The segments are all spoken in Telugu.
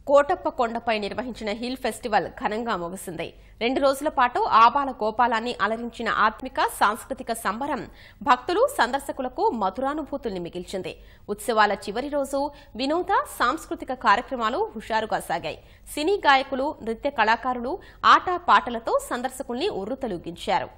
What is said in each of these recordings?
కోటప్ప కొండపై నిర్వహించిన హిల్ ఫెస్టివల్ ఘనంగా ముగిసింది. 2 రోజుల పాటు ఆబాల గోపాలాన్ని అలరించిన ఆత్మిక సాంస్కృతిక సంబరం భక్తులు సందర్శకులకు మధురానుభూతుల్ని మిగిల్చింది. ఉత్సవాల చివరి రోజు వినోద సాంస్కృతిక కార్యక్రమాలు హుషారుగా సాగాయి. సినీ గాయకులు, నృత్య కళాకారులు ఆట పాటలతో సందర్శకుల్ని ఉర్రూతలూగించారు.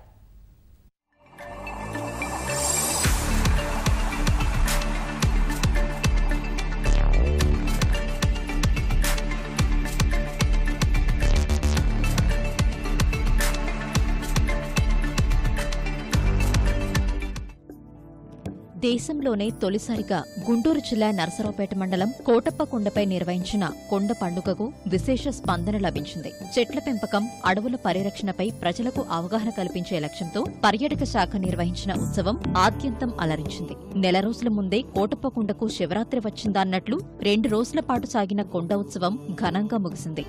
దేశంలోనే తొలిసారిగా గుంటూరు జిల్లా నరసరావుపేట మండలం కోటప్ప కొండపై నిర్వహించిన కొండ పండుగకు విశేష స్పందన లభించింది. చెట్ల పెంపకం, అడవుల పరిరక్షణపై ప్రజలకు అవగాహన కల్పించే లక్ష్యంతో పర్యాటక శాఖ నిర్వహించిన ఉత్సవం ఆద్యంతం అలరించింది. 4 రోజుల ముందే కోటప్ప కొండకు శివరాత్రి వచ్చిందన్నట్లు 2 రోజుల పాటు సాగిన కొండ ఉత్సవం ఘనంగా ముగిసింది.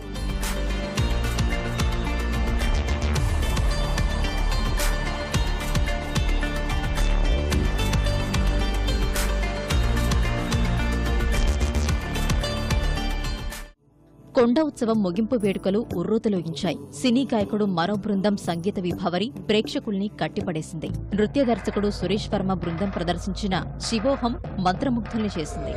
కొండ ఉత్సవం ముగింపు వేడుకలు ఉర్రూతలూగించాయి. సినీ గాయకుడు మరో బృందం సంగీత విభావరి ప్రేక్షకుల్ని కట్టిపడేసింది. నృత్య దర్శకుడు సురేష్ వర్మ బృందం ప్రదర్శించిన శివోహం మంత్రముగ్ధుల్ని చేసింది.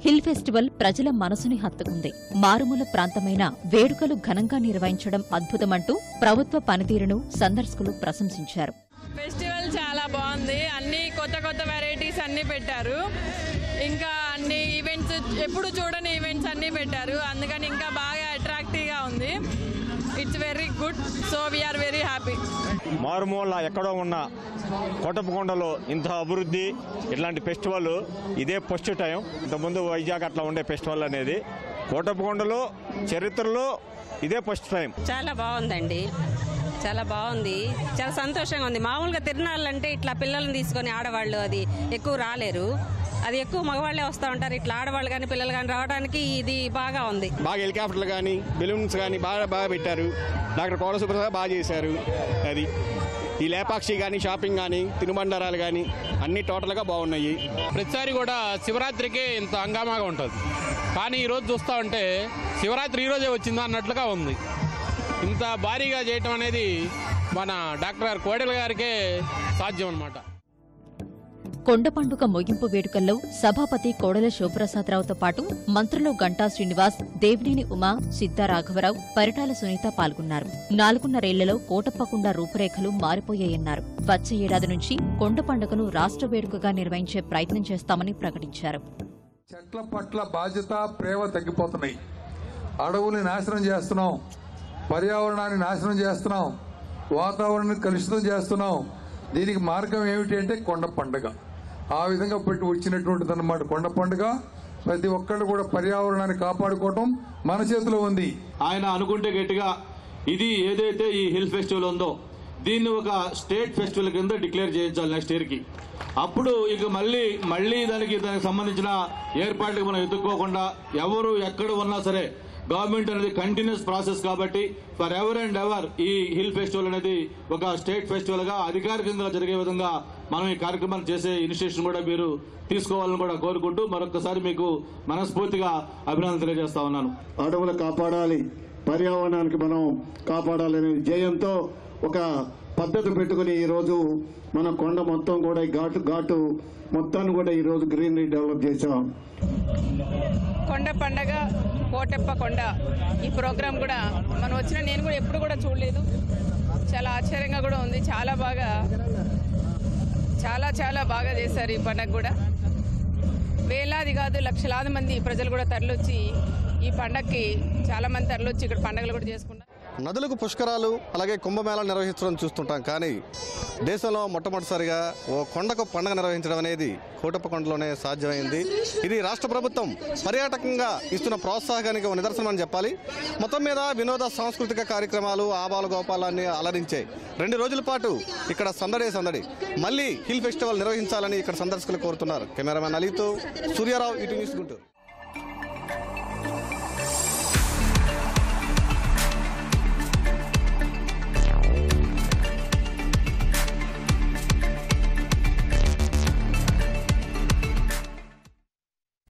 హిల్ ఫెస్టివల్ ప్రజల మనసుని హత్తుకుంది. మారుమూల ప్రాంతమైన వేడుకలు ఘనంగా నిర్వహించడం అద్భుతమంటూ ప్రభుత్వ పనితీరును సందర్శకులు ప్రశంసించారు. ఫెస్టివల్ చాలా బాగుంది. అన్ని కొత్త వెరైటీస్ అన్ని పెట్టారు. ఇంకా అన్ని ఈవెంట్స్, ఎప్పుడు చూడని ఈవెంట్స్ అన్ని పెట్టారు. అందుకని ఇంకా బాగా అట్రాక్టివ్ గా ఉంది. It's very good. So we are very happy. మారుమూల ఎక్కడో ఉన్న కోటప్పకొండలో ఇంత అభివృద్ధి, ఇట్లాంటి ఫెస్టివల్ ఇదే ఫస్ట్ టైం. ఇంతకుముందు వైజాగ్ అట్లా ఉండే ఫెస్టివల్ అనేది కోటప్పకొండలో చరిత్రలో ఇదే ఫస్ట్ టైం. చాలా బాగుందండి, చాలా బాగుంది, చాలా సంతోషంగా ఉంది. మామూలుగా తిరునాళ్ళంటే ఇట్లా పిల్లల్ని తీసుకొని ఆడవాళ్ళు అది ఎక్కువ రాలేరు, అది ఎక్కువ మగవాళ్లే వస్తూ ఉంటారు. ఇట్లా ఆడవాళ్ళు కానీ పిల్లలు కానీ రావడానికి ఇది బాగా ఉంది. బాగా హెలికాప్టర్లు కానీ బెలూన్స్ కానీ బాగా పెట్టారు. డాక్టర్ కోట సుబ్రహ్మణ్యం బాగా చేశారు. అది ఈ లేపాక్షి కానీ షాపింగ్ కానీ తినుబండారాలు కానీ అన్ని టోటల్గా బాగున్నాయి. ప్రతిసారి కూడా శివరాత్రికి ఇంత హంగామాగా ఉంటుంది, కానీ ఈరోజు చూస్తూ ఉంటే శివరాత్రి ఈరోజే వచ్చిందా అన్నట్లుగా ఉంది. ఇంత భారీగా చేయటం అనేది మన డాక్టర్ కోడెల గారికే సాధ్యం అన్నమాట. కొండ పండుగ ముగింపు వేడుకల్లో సభాపతి కోడెల శివప్రసాదరావుతో పాటు మంత్రులు గంటా శ్రీనివాస్, దేవినేని ఉమా, సిద్ధా రాఘవరావు, పరిటాల సునీత పాల్గొన్నారు. 4.5 ఏళ్లలో కోటప్పకొండ రూపురేఖలు మారిపోయాయన్నారు. వచ్చే ఏడాది నుంచి కొండ పండుగను రాష్ట్ర వేడుకగా నిర్వహించే ప్రయత్నం చేస్తామని ప్రకటించారు. చెట్ల పట్ల బాధ్యత, ప్రేమ తగ్గిపోతున్నాయి. అడవుల్ని నాశనం చేస్తున్నాం, పర్యావరణాన్ని నాశనం చేస్తున్నాం, వాతావరణాన్ని కలుషితం చేస్తున్నాం. దీనికి మార్గం ఏమిటి అంటే కొండ పండుగ. ఆ విధంగా పెట్టి వచ్చినటువంటిది అన్నమాట కొండ పండుగ. ప్రతి ఒక్కళ్ళు కూడా పర్యావరణాన్ని కాపాడుకోవటం మన చేతిలో ఉంది. ఆయన అనుకుంటే గట్టిగా ఇది ఏదైతే ఈ హిల్ ఫెస్టివల్ ఉందో దీన్ని ఒక స్టేట్ ఫెస్టివల్ కింద డిక్లేర్ చేయించాలి నెక్స్ట్ ఇయర్కి. అప్పుడు ఇక మళ్ళీ దానికి సంబంధించిన ఏర్పాట్లకు మనం ఎదుర్కోకుండా ఎవరు ఎక్కడ ఉన్నా సరే గవర్నమెంట్ అనేది కంటిన్యూస్ ప్రాసెస్ కాబట్టి ఫర్ ఎవర్ అండ్ ఎవర్ ఈ హిల్ ఫెస్టివల్ అనేది ఒక స్టేట్ ఫెస్టివల్ గా అధికారికంగా జరిగే విధంగా మనం ఈ కార్యక్రమాలు చేసే ఇనిషియేషన్ కూడా మీరు తీసుకోవాలని కూడా కోరుకుంటూ మరొకసారి మీకు మనస్ఫూర్తిగా అభినందనలు తెలియజేస్తా ఉన్నాను. అడవులు కాపాడాలి, పర్యావరణానికి మనం కాపాడాలనే ధ్యేయంతో ఒక పద్ధతి పెట్టుకుని ఈరోజు మన కొండ మొత్తం కూడా ఘాటు మొత్తాన్ని కూడా ఈరోజు గ్రీనరీ డెవలప్ చేసాం. కొండ పండగ కోటప్ప కొండ ఈ ప్రోగ్రాం కూడా మనం నేను కూడా ఎప్పుడు కూడా చూడలేదు. చాలా ఆశ్చర్యంగా కూడా ఉంది. చాలా బాగా చేశారు ఈ పండగ కూడా. వేలాది కాదు లక్షలాది మంది ప్రజలు కూడా తరలొచ్చి ఈ పండగకి చాలా మంది తరలొచ్చి ఇక్కడ పండగలు కూడా చేసుకున్నారు. నదులకు పుష్కరాలు అలాగే కుంభమేళా నిర్వహించడం చూస్తుంటాం, కానీ దేశంలో మొట్టమొదటిసారిగా ఓ కొండకు పండుగ నిర్వహించడం అనేది కోటప్పకొండలోనే సాధ్యమైంది. ఇది రాష్ట్ర ప్రభుత్వం పర్యాటకంగా ఇస్తున్న ప్రోత్సాహానికి ఒక నిదర్శనం అని చెప్పాలి. మొత్తం మీద వినోద సాంస్కృతిక కార్యక్రమాలు ఆబాల గోపాలాన్ని అలరించాయి. 2 రోజుల పాటు ఇక్కడ సందడి. మళ్ళీ హిల్ ఫెస్టివల్ నిర్వహించాలని ఇక్కడ సందర్శకులు కోరుతున్నారు. కెమెరామెన్ అలీతో సూర్యారావు, ఈటీవీ న్యూస్, గుంటూరు.